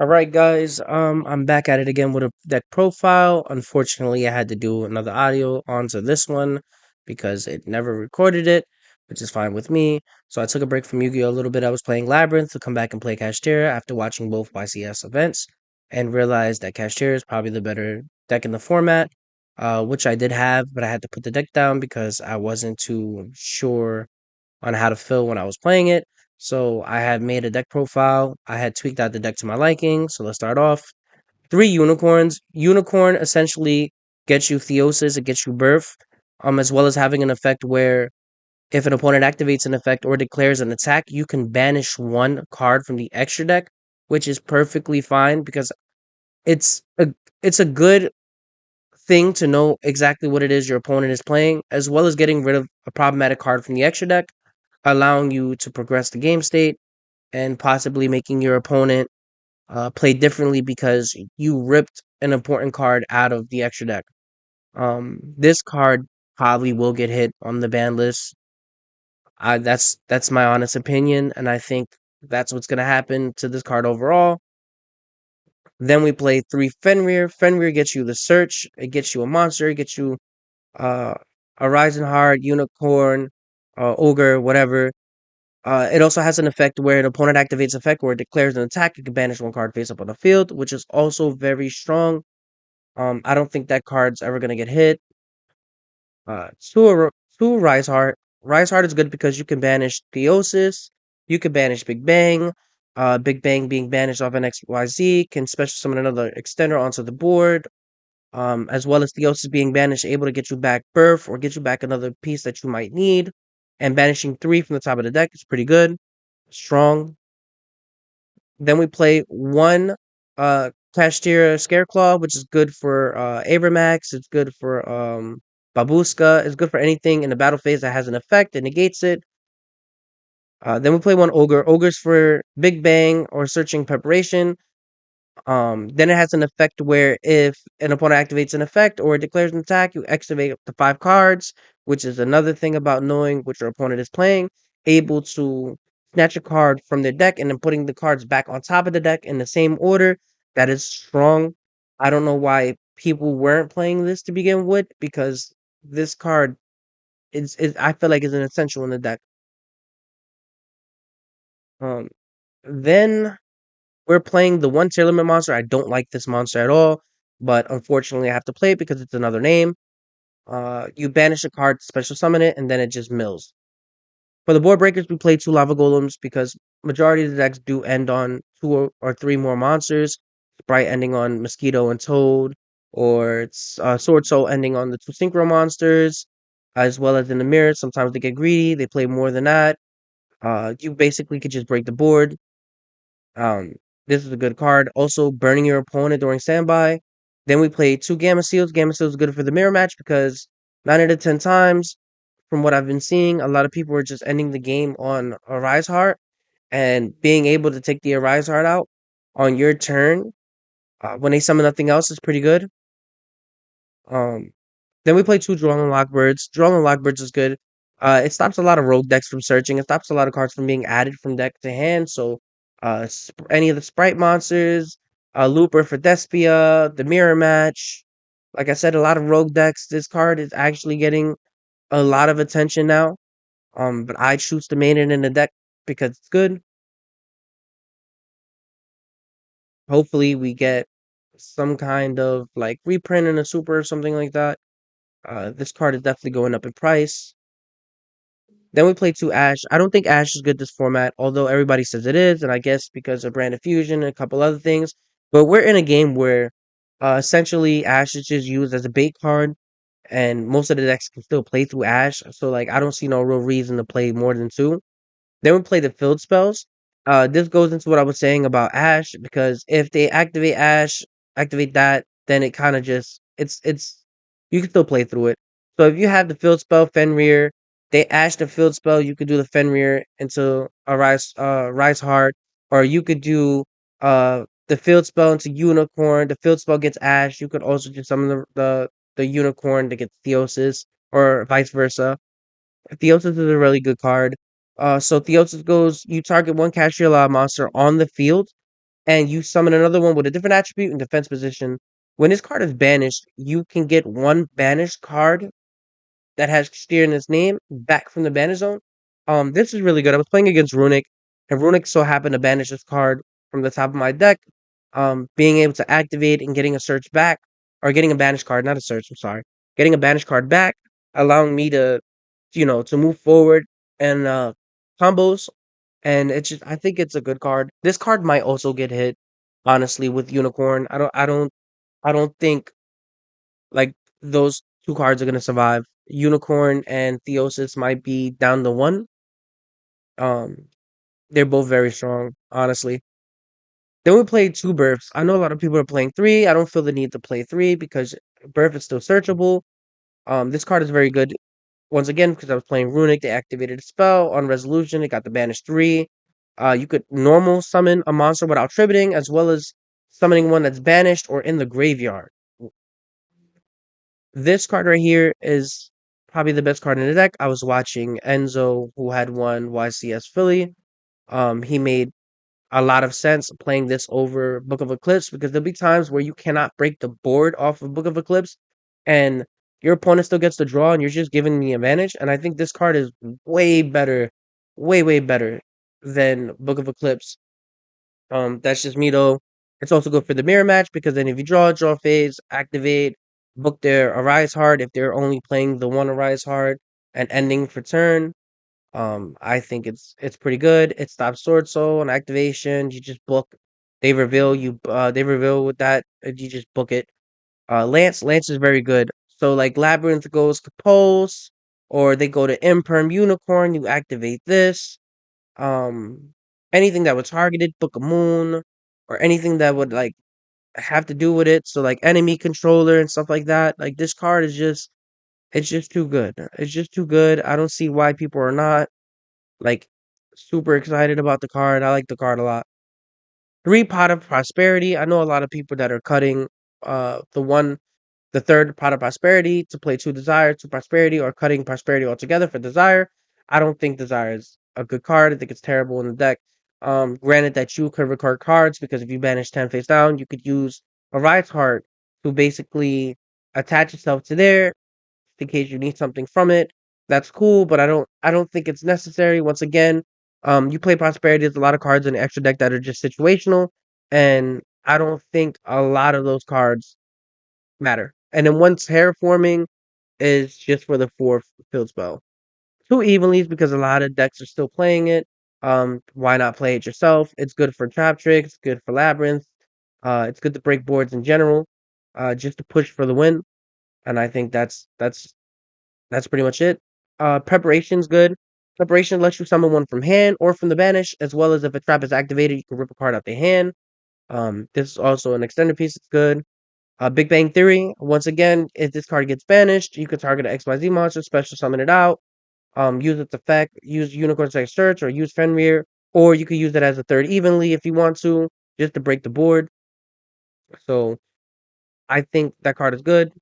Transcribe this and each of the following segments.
All right, guys. I'm back at it again with a deck profile. Unfortunately, I had to do another audio onto this one because it never recorded it, which is fine with me. So I took a break from Yu-Gi-Oh a little bit. I was playing Labyrinth to come back and play Kashtria after watching both YCS events and realized that Kashtria is probably the better deck in the format, which I did have, but I had to put the deck down because I wasn't too sure on how to feel when I was playing it. So I had made a deck profile. I had tweaked out the deck to my liking. So let's start off. Three unicorns. Unicorn essentially gets you Theosis, it gets you Birth, as well as having an effect where if an opponent activates an effect or declares an attack, you can banish one card from the extra deck, which is perfectly fine because it's a it's a good thing to know exactly what it is your opponent is playing, as well as getting rid of a problematic card from the extra deck, allowing you to progress the game state and possibly making your opponent play differently because you ripped an important card out of the extra deck. This card probably will get hit on the ban list. That's my honest opinion, and I think that's what's gonna happen to this card overall. Then we play three Fenrir. Fenrir gets you the search. It gets you a monster. It gets you uh, a Rising Heart, Unicorn, Ogre, whatever. It also has an effect where an opponent activates effect or declares an attack. You can banish one card face up on the field, which is also very strong. I don't think that card's ever gonna get hit. Two Rise Heart. Rise Heart is good because you can banish Theosis. You can banish Big Bang. Big Bang being banished off an XYZ can special summon another extender onto the board. As well as Theosis being banished, able to get you back Birth or get you back another piece that you might need. And banishing three from the top of the deck is pretty good. Strong. Then we play one Kashtria Scareclaw, which is good for Abramax. It's good for Babuska. It's good for anything in the battle phase that has an effect. It negates it. Then we play one Ogre. Ogre's for Big Bang or Searching Preparation. Then it has an effect where if an opponent activates an effect or declares an attack, you activate up to 5 cards, which is another thing about knowing what your opponent is playing. Able to snatch a card from their deck and then putting the cards back on top of the deck in the same order. That is strong. I don't know why people weren't playing this to begin with because this card is I feel like is an essential in the deck. Um, then we're playing the one tier limit monster. I don't like this monster at all, but unfortunately I have to play it because it's another name. You banish a card, special summon it, and then it just mills. For the board breakers, we play two lava golems because majority of the decks do end on two or three more monsters. Sprite ending on mosquito and toad, or it's sword soul ending on the two synchro monsters, as well as in the mirror. Sometimes they get greedy; they play more than that. You basically could just break the board. Um, this is a good card. Also, burning your opponent during standby. Then we play two Gamma Seals. Gamma Seals is good for the mirror match because 9 out of 10 times, from what I've been seeing, a lot of people are just ending the game on Arise Heart and being able to take the Arise Heart out on your turn when they summon nothing else is pretty good. Um, then we play two Drawn and Lockbirds. Drawn and Lockbirds is good. It stops a lot of rogue decks from searching. It stops a lot of cards from being added from deck to hand. So, any of the Sprite monsters, Looper for Despia, the Mirror Match. Like I said, a lot of rogue decks. This card is actually getting a lot of attention now. But I choose to main it in the deck because it's good. Hopefully, we get some kind of like reprint in a super or something like that. This card is definitely going up in price. Then we play two Ash. I don't think Ash is good this format, although everybody says it is, and I guess because of Brand of Fusion and a couple other things. But we're in a game where essentially Ash is just used as a bait card, and most of the decks can still play through Ash. So like I don't see no real reason to play more than two. Then we play the field spells. This goes into what I was saying about Ash because if they activate Ash, activate that, then it kind of just it's you can still play through it. So if you have the field spell Fenrir, they Ash the field spell, you could do the Fenrir into a Rise Heart, or you could do the field spell into Unicorn. The field spell gets Ash. You could also do some of the Unicorn to get Theosis, or vice versa. Theosis is a really good card. So Theosis goes, you target one Kashtria monster on the field. and you summon another one with a different attribute in defense position. When this card is banished, you can get one banished card that has Kashtria in its name back from the banish zone. This is really good. I was playing against Runic, and Runic so happened to banish this card from the top of my deck. Being able to activate and getting a search back, or getting a banished card, not a search. I'm sorry, getting a banished card back, allowing me to, to move forward and combos. And it's just, I think it's a good card. This card might also get hit, honestly, with Unicorn. I don't think like those two cards are gonna survive. Unicorn and Theosis might be down to one. Um, they're both very strong, honestly. Then we played two Births. I know a lot of people are playing three. I don't feel the need to play three because Birth is still searchable. This card is very good. Once again, because I was playing Runic, they activated a spell on resolution. It got the banish three. You could normal summon a monster without tributing, as well as summoning one that's banished or in the graveyard. This card right here is probably the best card in the deck. I was watching Enzo, who had won YCS Philly. He made a lot of sense playing this over Book of Eclipse because there'll be times where you cannot break the board off of Book of Eclipse and your opponent still gets the draw and you're just giving the advantage. And I think this card is way better, way better than Book of Eclipse. That's just me though. It's also good for the mirror match because then if you draw phase, activate, book their Arise Hard if they're only playing the one Arise Hard and ending for turn. I think it's pretty good. It stops Sword Soul on activation. You just book. They reveal with that. You just book it. Lance is very good. So like Labyrinth goes to Pulse, or they go to Imperm Unicorn. You activate this. Um, anything that was targeted, Book of Moon, or anything that would like have to do with it. So like enemy controller and stuff like that. Like this card is just it's just too good. It's just too good. I don't see why people are not like super excited about the card. I like the card a lot. Three Pot of Prosperity. I know a lot of people that are cutting the third Pot of Prosperity to play two Desire, two Prosperity, or cutting Prosperity altogether for Desire. I don't think Desire is a good card. I think it's terrible in the deck. Granted that you could record cards because if you banish 10 face down, you could use a Riot's Heart to basically attach itself to there in case you need something from it. That's cool, but I don't think it's necessary. Once again, you play Prosperity. There's a lot of cards in the extra deck that are just situational, and I don't think a lot of those cards matter. And then one Terraforming is just for the fourth field spell. Two Evenlies because a lot of decks are still playing it. Why not play it yourself? It's good for trap tricks, good for labyrinth. It's good to break boards in general. Just to push for the win. And I think that's pretty much it. Preparation's good. Preparation lets you summon one from hand or from the banish, as well as if a trap is activated, you can rip a card out the hand. This is also an extended piece. It's good. Big Bang Theory. Once again, if this card gets banished, you can target an XYZ monster, special summon it out. Use its effect. Use Unicorn Strike Search or use Fenrir, or you could use it as a third evenly if you want to, just to break the board. So I think that card is good.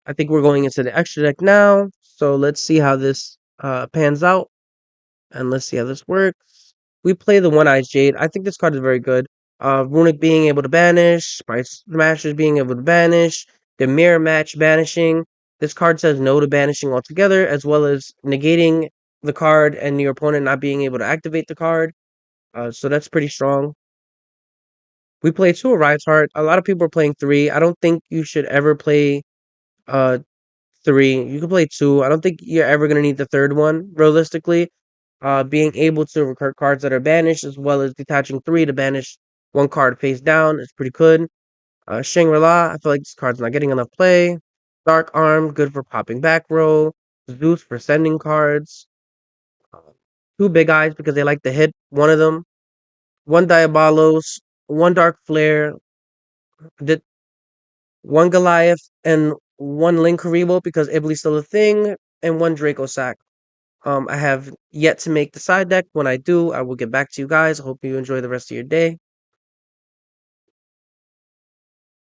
I think we're going into the extra deck now. So let's see how this pans out. And let's see how this works. We play the One Eyes Jade. I think this card is very good. Runic being able to banish, Spice Smashers being able to banish, the Mirror Match banishing. This card says no to banishing altogether, as well as negating the card and your opponent not being able to activate the card. So that's pretty strong. We play two Riot's Heart. A lot of people are playing three. I don't think you should ever play uh three. You can play two. I don't think you're ever gonna need the third one, realistically. Being able to recur cards that are banished, as well as detaching three to banish one card face down is pretty good. Shangri-La, I feel like this card's not getting enough play. Dark Arm, good for popping back row. Zeus for sending cards. Uh, Two Big Eyes because they like to hit one of them. One Diabolos, one Dark Flare, did one Goliath, and one Linkuriboh because Ibli's still a thing, and one Draco Sack. I have yet to make the side deck. When I do, I will get back to you guys. I hope you enjoy the rest of your day.